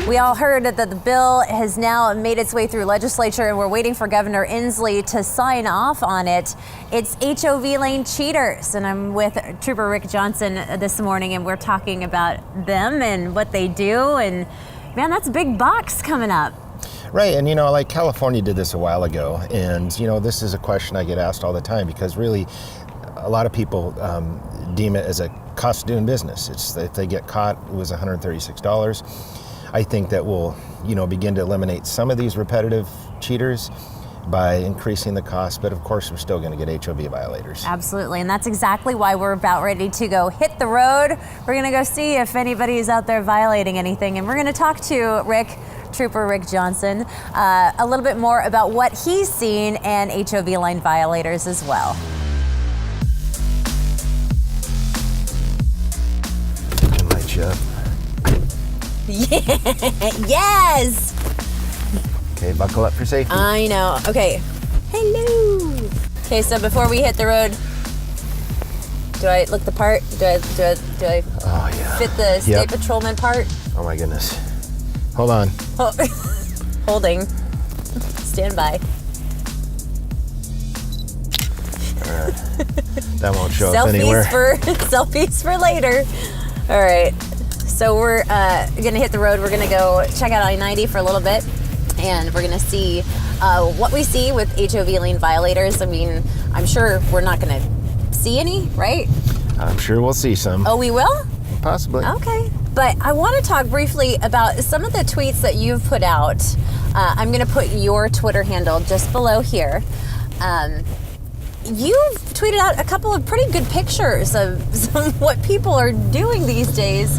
We all heard that the bill has now made its way through legislature, and we're waiting for Governor Inslee to sign off on it. It's HOV lane cheaters, and I'm with Trooper Rick Johnson this morning, and we're talking about them and what they do. And man, that's a big box coming up. Right, and like California did this a while ago, and this is a question I get asked all the time, because really a lot of people deem it as a cost of doing business. It's if they get caught, it was $136. I think that we'll, begin to eliminate some of these repetitive cheaters by increasing the cost, but of course we're still going to get HOV violators. Absolutely, and that's exactly why we're about ready to go hit the road. We're going to go see if anybody is out there violating anything, and we're going to talk to Trooper Rick Johnson, a little bit more about what he's seen and HOV line violators as well. Can light you up. Yeah. Yes! Okay, buckle up for safety. I know. Okay. Hello. Okay, so before we hit the road, do I look the part? Do I fit the state patrolman part? Oh my goodness. Hold on. Oh. Holding. Stand by. All right. That won't show up anywhere. Selfies for later. All right. So we're gonna hit the road. We're gonna go check out I-90 for a little bit, and we're gonna see what we see with HOV lane violators. I mean, I'm sure we're not gonna see any, right? I'm sure we'll see some. Oh, we will? Possibly. Okay. But I want to talk briefly about some of the tweets that you've put out. I'm gonna put your Twitter handle just below here. You've tweeted out a couple of pretty good pictures of what people are doing these days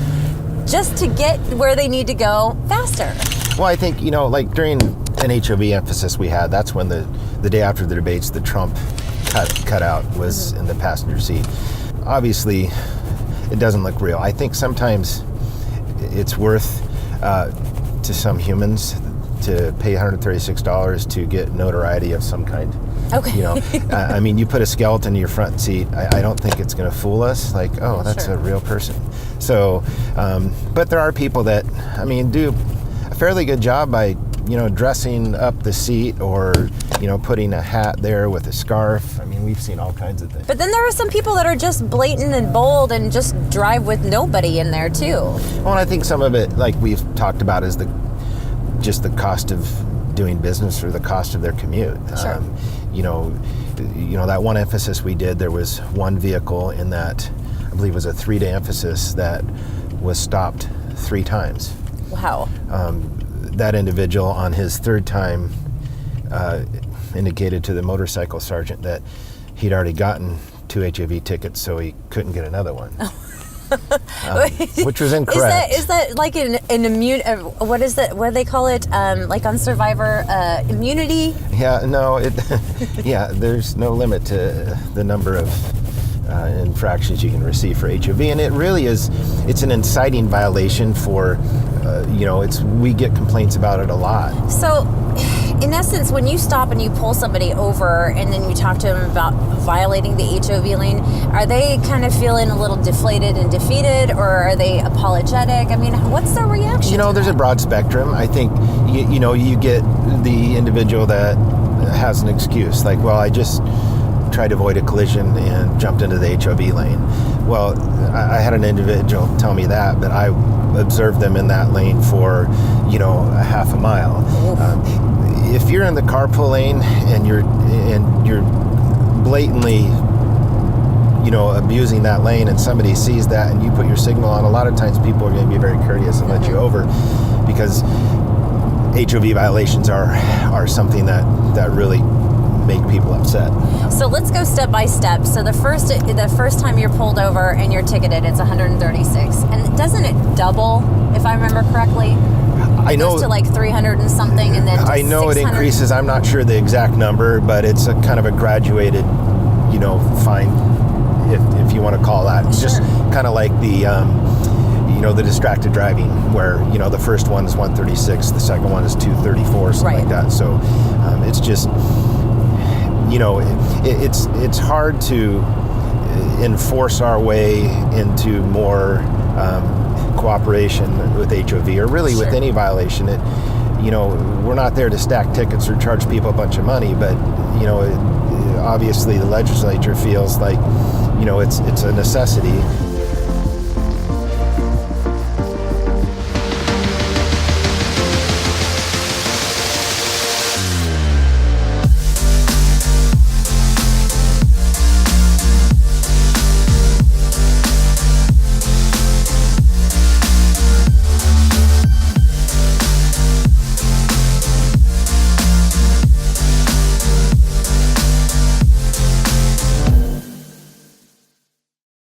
just to get where they need to go faster. Well, I think, like during an HOV emphasis we had, that's when the day after the debates, the Trump cutout was in the passenger seat. Obviously, it doesn't look real. I think sometimes it's worth to some humans to pay $136 to get notoriety of some kind. Okay. I mean, you put a skeleton in your front seat, I don't think it's going to fool us. Like, oh, that's a real person. So, but there are people that, do a fairly good job by, dressing up the seat or, putting a hat there with a scarf. I mean, we've seen all kinds of things. But then there are some people that are just blatant and bold and just drive with nobody in there too. Well, and I think some of it, like we've talked about, is just the cost of doing business or the cost of their commute. Sure. That one emphasis we did, there was one vehicle in that, I believe it was a 3-day emphasis, that was stopped 3 times. Wow. That individual on his 3rd time indicated to the motorcycle sergeant that he'd already gotten 2 HOV tickets, so he couldn't get another one. Which was incorrect. Is that like an immune? What is that? What do they call it? Like on Survivor, immunity? Yeah, no. There's no limit to the number of infractions you can receive for HOV, and it really is. It's an inciting violation for. We get complaints about it a lot. So, in essence, when you stop and you pull somebody over and then you talk to them about violating the HOV lane, are they kind of feeling a little deflated and defeated, or are they apologetic? I mean, what's their reaction? There's a broad spectrum. I think, you get the individual that has an excuse, like, well, I just tried to avoid a collision and jumped into the HOV lane. Well, I had an individual tell me that, but I observed them in that lane for, a half a mile. If you're in the carpool lane and you're blatantly, abusing that lane, and somebody sees that and you put your signal on, a lot of times people are going to be very courteous and let you over, because HOV violations are something that really make people upset. So let's go step by step. So the first time you're pulled over and you're ticketed, it's 136, and doesn't it double, if I remember correctly? I know, goes to like 300 and something, and then I know 600. It increases. I'm not sure the exact number, but it's a kind of a graduated, fine, if you want to call that. Sure. Just kind of like the distracted driving, where the first one is 136, the second one is 234, something like that. So it's just it's hard to enforce our way into more cooperation with HOV, or really with any violation. We're not there to stack tickets or charge people a bunch of money, but obviously the legislature feels like it's a necessity.